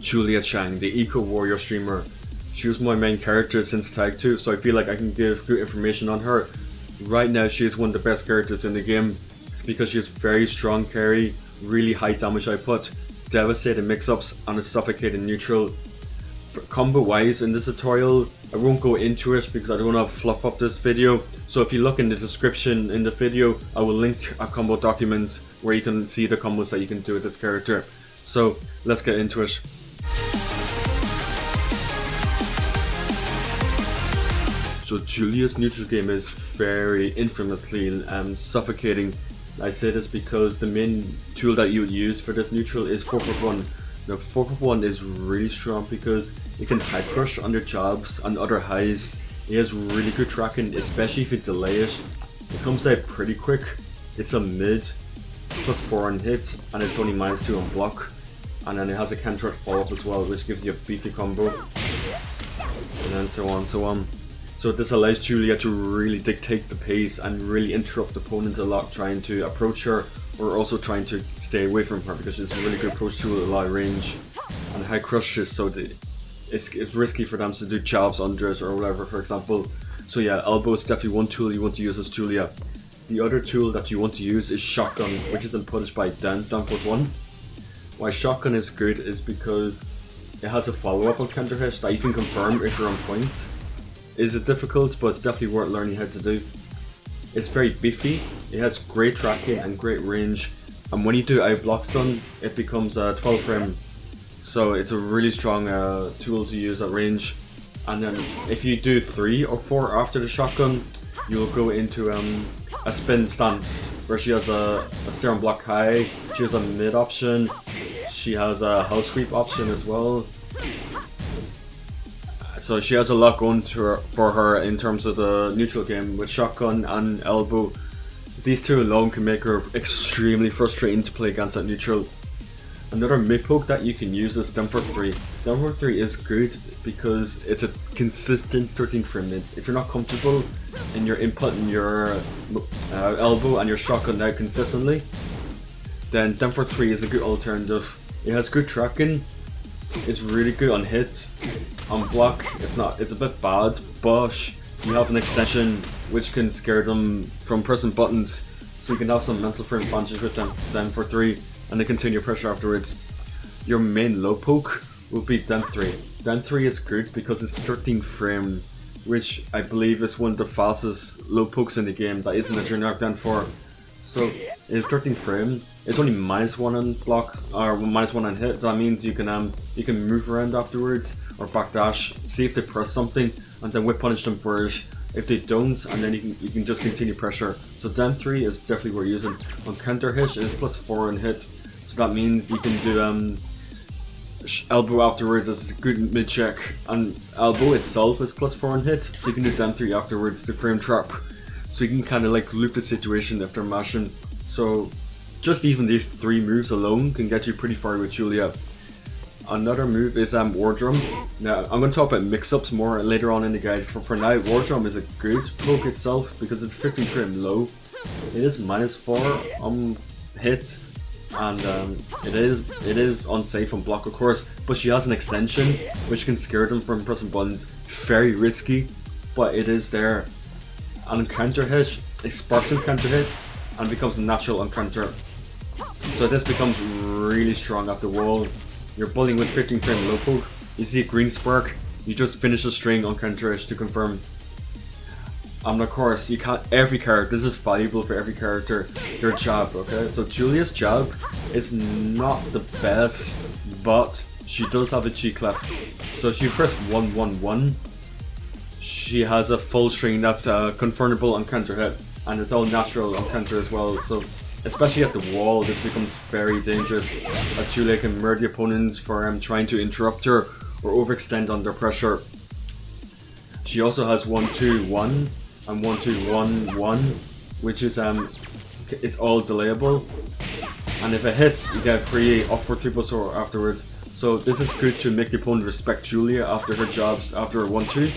Julia Chang, the Eco Warrior streamer. She was my main character since Tag 2, so I feel like I can give good information on her. Right now she is one of the best characters in the game because she has very strong carry, really high damage output, devastating mix-ups and a suffocating neutral. Combo wise in this tutorial, I won't go into it because I don't want to fluff up this video, so if you look in the description in the video, I will link a combo document where you can see the combos that you can do with this character. So let's get into it. So Julia's neutral game is very infamously suffocating. I say this because the main tool that you would use for this neutral is 4x1. Now 4x1 is really strong because it can high crush under jabs and other highs. It has really good tracking, especially if you delay it. It comes out pretty quick. It's a mid, it's +4 on hit, and it's only -2 on block. And then it has a counter follow-up as well, which gives you a beefy combo. And then so on, so on. So this allows Julia to really dictate the pace and really interrupt opponents a lot trying to approach her, or also trying to stay away from her, because it's a really good approach to a lot of range and high crushes, so it's risky for them to do jabs under it or whatever, for example. So yeah, elbow is definitely one tool you want to use as Julia. The other tool that you want to use is shotgun, which is punished by down 1. Why shotgun is good is because it has a follow-up on counter hit that you can confirm if you're on point. Is it difficult? But it's definitely worth learning how to do. It's very beefy, it has great tracking and great range, and when you do out block stun, it becomes a 12 frame. So it's a really strong tool to use at range. And then if you do 3 or 4 after the shotgun, you'll go into a spin stance where she has a serum block high, she has a mid option, she has a house sweep option as well. So she has a lot going to her, for her in terms of the neutral game with shotgun and elbow. These two alone can make her extremely frustrating to play against at neutral. Another mid poke that you can use is Denver 3. Denver 3 is good because it's a consistent 13 frame mid. If you're not comfortable in your input and your elbow and your shotgun out consistently, then Denver 3 is a good alternative. It has good tracking, it's really good on hit. On block, it's a bit bad, but you have an extension which can scare them from pressing buttons, so you can have some mental frame advantage with them for 3, and they continue pressure afterwards. Your main low poke will be Den 3. Den 3 is good because it's 13 frame, which I believe is one of the fastest low pokes in the game that isn't a generic Den 4. So it's 13 frame. It's only -1 on block or -1 on hit, so that means you can move around afterwards or backdash, see if they press something, and then whip punish them for it. If they don't, and then you can just continue pressure. So Den 3 is definitely worth using. On counter hit, it is +4 on hit, so that means you can do elbow afterwards as a good mid check, and elbow itself is +4 on hit, so you can do Den 3 afterwards to frame trap. So you can kind of like loop the situation if they're mashing. So just even these 3 moves alone can get you pretty far with Julia. Another move is War Drum. Now I'm going to talk about mix-ups more later on in the guide. For now, War Drum is a good poke itself because it's 15 frame low. It is -4 on hit, and it is unsafe on block of course, but she has an extension which can scare them from pressing buttons. Very risky, but it is there. And on counter hit, it sparks in counter hit and becomes natural on counter. So this becomes really strong off the wall. You're bullying with 15 frame low poke, you see a green spark, you just finish the string on counter hit to confirm. And of course, you can't, every character, this is valuable for every character, their jab, okay? So Julia's jab is not the best, but she does have a cheat clef. So if you press 111, she has a full string that's confirmable on counter hit, and it's all natural on counter as well. So especially at the wall, this becomes very dangerous. Julia can murder the opponents for trying to interrupt her or overextend under pressure. She also has 1-2-1 and 1-2-1-1, which is it's all delayable. And if it hits, you get free off for 3+4 afterwards. So this is good to make the opponent respect Julia after her jobs, after her 1-2.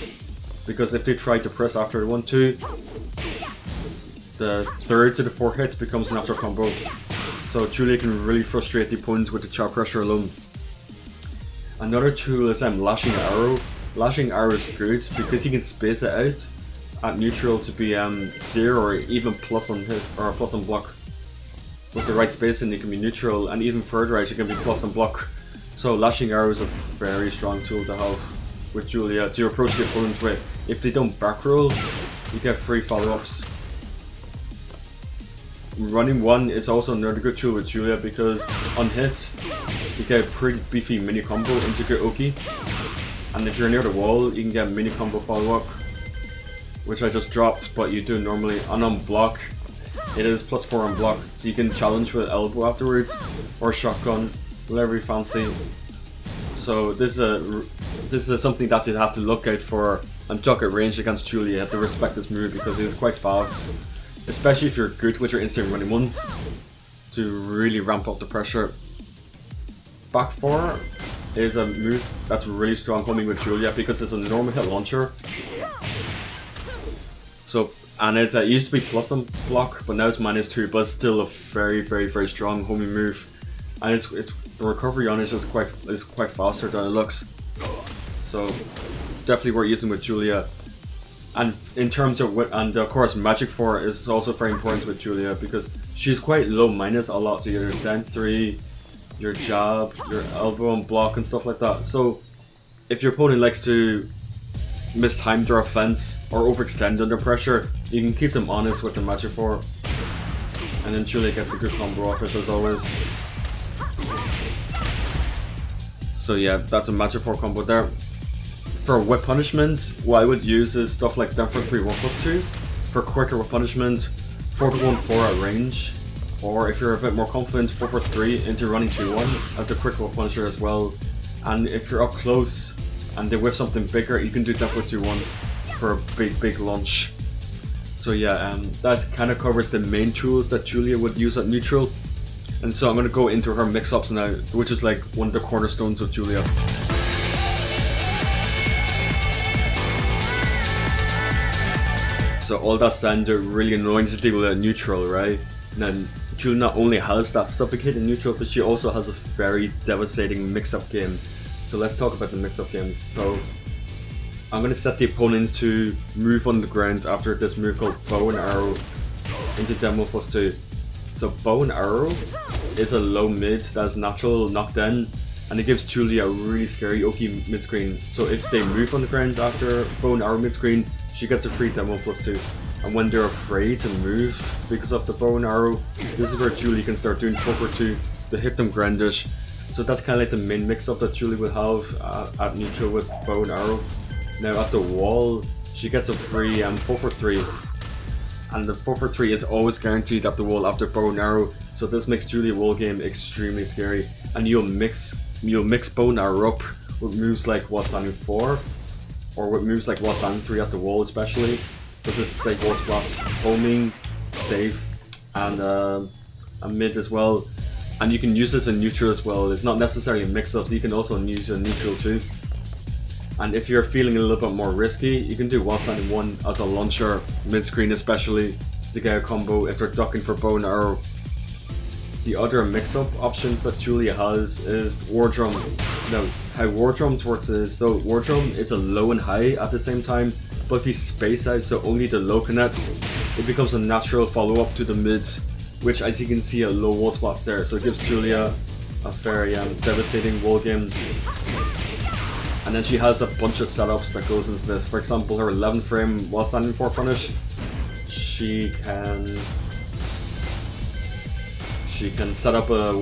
Because if they try to press after her 1-2, the 3rd to the 4th hit becomes a natural combo. So Julia can really frustrate the opponents with the chop pressure alone. Another tool is Lashing Arrow. Lashing Arrow is good because you can space it out at neutral to be 0 or even plus on hit or plus on block. With the right spacing, it can be neutral, and even further out, it can be plus on block. So Lashing Arrow is a very strong tool to have with Julia to approach the opponent with. If they don't back roll, you get free follow-ups. Running 1 is also another good tool with Julia because on hit, you get a pretty beefy mini combo into your Oki. And if you're near the wall, you can get mini combo follow-up, which I just dropped, but you do normally. And on block, it is +4 on block, so you can challenge with elbow afterwards, or shotgun, whatever you fancy. So this is something that you have to look out for and duck at range against Julia. You have to respect this move because it is quite fast, especially if you're good with your instant running ones, to really ramp up the pressure. Back 4 is a move that's really strong homing with Julia because it's a normal hit launcher. So, and it used to be plus on block, but now it's -2, but it's still a very strong homing move. And it's the recovery on it is quite faster than it looks. So definitely worth using with Julia. And in terms of and of course Magic 4 is also very important with Julia because she's quite low minus a lot to your down 3, your jab, your elbow and block and stuff like that. So if your opponent likes to mistime their offense or overextend under pressure, you can keep them honest with the Magic 4. And then Julia gets a good combo off it as always. So yeah, that's a Magic 4 combo there. For whip punishment, what I would use is stuff like down for 3 1+2. For quicker whip punishment, 4-1-4 at range. Or if you're a bit more confident, 4-3 into running 2-1 as a quick whip punisher as well. And if you're up close and they whip something bigger, you can do down for 2-1 for a big launch. So yeah, that kind of covers the main tools that Julia would use at neutral. And so I'm going to go into her mix-ups now, which is like one of the cornerstones of Julia. So all that said, they're really annoying to deal with at neutral, right? And then Julia not only has that suffocating neutral, but she also has a very devastating mix-up game. So let's talk about the mix-up games. So I'm going to set the opponents to move on the ground after this move called Bow and Arrow into Demo +2. So Bow and Arrow is a low mid that's natural knockdown, and it gives Julia a really scary Oki mid-screen. So if they move on the ground after Bow and Arrow mid-screen, she gets a free Demo +2. And when they're afraid to move because of the Bow and Arrow, this is where Julia can start doing 4-2 to hit them groundish. So that's kind of like the main mix-up that Julia will have at neutral with Bow and Arrow. Now at the wall, she gets a free 4-3. And the 4-3 is always guaranteed at the wall after Bow and Arrow. So this makes Julia wall game extremely scary. And you'll mix Bow and Arrow up with moves like wall standing 4, or with moves like wall standing 3 at the wall especially. This is safe wall spot, homing, safe, and mid as well. And you can use this in neutral as well. It's not necessarily mix-ups, you can also use it in neutral too. And if you're feeling a little bit more risky, you can do wall standing 1 as a launcher, mid-screen especially, to get a combo if they're ducking for Bow and Arrow. The other mix-up options that Julia has is War Drum. Now, how War Drums works is, so War Drum is a low and high at the same time, but if you space out so only the low connects, it becomes a natural follow-up to the mids, which as you can see a low wall spots there, so it gives Julia a very devastating wall game. And then she has a bunch of setups that goes into this. For example, her 11 frame while standing 4 punish, she can set up a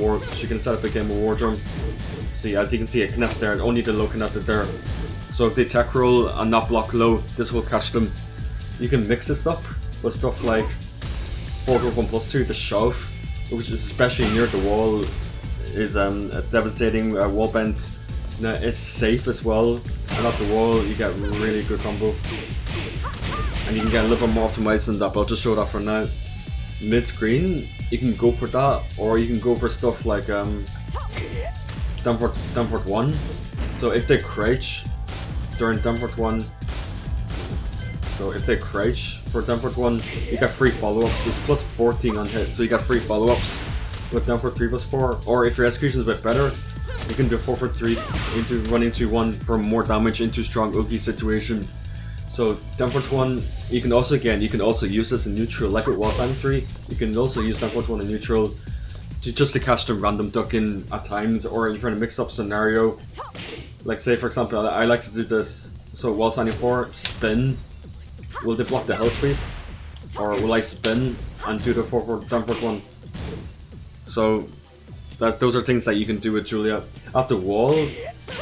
game of War Drum. See, as you can see, it connects there and only the low connected there. So if they tech roll and not block low, this will catch them. You can mix this up with stuff like 4-1+2, the shove, which is especially near the wall, is a devastating wall bend. Now it's safe as well, and at the wall you get really good combo. And you can get a little bit more optimized than that, but I'll just show that for now. Mid-screen, you can go for that, or you can go for stuff like downward 1. So if they crouch during downward 1, so if they crouch for downward 1, you get free follow-ups. It's +14 on hit, so you get free follow-ups with downward 3+4. Or if your execution is a bit better, You can do 4-3 into run into 1 for more damage into strong Uki situation. So down forward 1, you can also use this in neutral, like with wall standing 3. You can also use down forward 1 in neutral just to catch the random duck in at times, or if you're in a mix-up scenario. Like say for example, I like to do this. So wall standing 4, spin. Will they block the hell sweep? Or will I spin and do the down forward 1? So those are things that you can do with Julia. At the wall,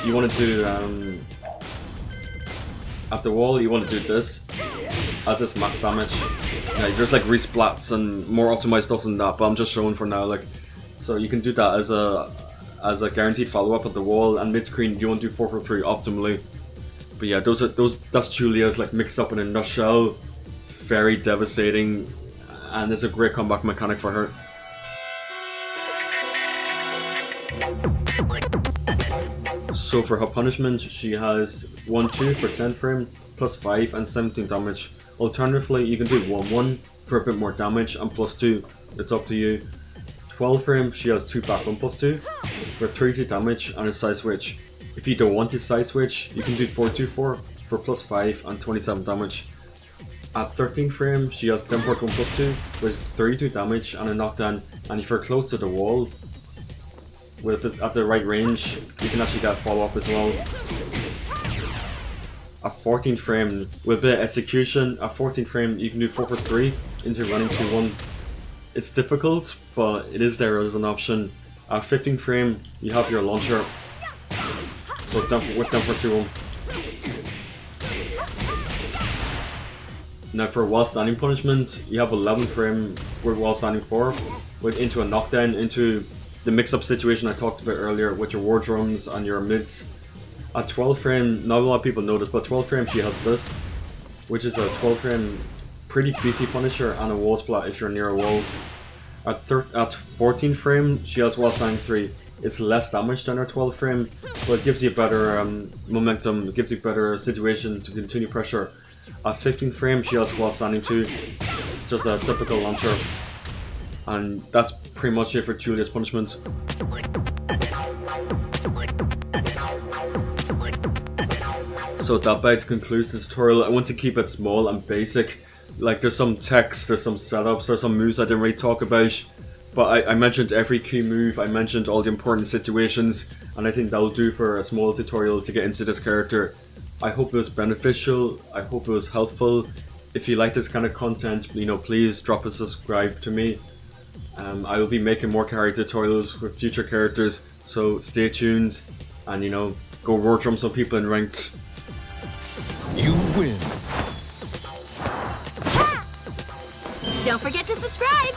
you want to do this as this max damage. Yeah, there's like resplats and more optimized stuff than that, but I'm just showing for now. Like, so you can do that as a guaranteed follow up at the wall, and mid screen you want to do 4-3 optimally. But yeah, that's Julia's like mixed up in a nutshell. Very devastating, and it's a great comeback mechanic for her. So for her punishment, she has 1-2 for 10 frame, plus 5 and 17 damage. Alternatively, you can do 1-1 for a bit more damage and plus 2. It's up to you. 12 frame, she has 2 back 1 plus 2 for 32 damage and a side switch. If you don't want to side switch, you can do 4-2-4 for plus 5 and 27 damage. At 13 frame, she has 10 forward 1 plus 2 with 32 damage and a knockdown, and if you're close to the wall, at the right range, you can actually get a follow up as well. At 14 frame, with a bit of execution, at 14 frame you can do 4-3 into running 2-1. It's difficult, but it is there as an option. At 15 frame, you have your launcher. So with down for 2-1. Now for wall standing punishment, you have 11 frame with wall standing 4, with into a knockdown into the mix-up situation I talked about earlier with your war drums and your mids. At 12 frame, not a lot of people know this, but 12 frame she has this, which is a 12 frame pretty beefy punisher and a wall splat if you're near a wall. At 14 frame, she has wall standing 3. It's less damage than her 12 frame, but it gives you better momentum, it gives you better situation to continue pressure. At 15 frame, she has wall standing 2, just a typical launcher. And that's pretty much it for Julia's punishment. So that about concludes the tutorial. I want to keep it small and basic. Like there's some text, there's some setups, there's some moves I didn't really talk about. But I mentioned every key move, I mentioned all the important situations, and I think that'll do for a small tutorial to get into this character. I hope it was beneficial, I hope it was helpful. If you like this kind of content, please drop a subscribe to me. I will be making more character tutorials with future characters, so stay tuned and go war drum some people in ranked. You win. Don't forget to subscribe!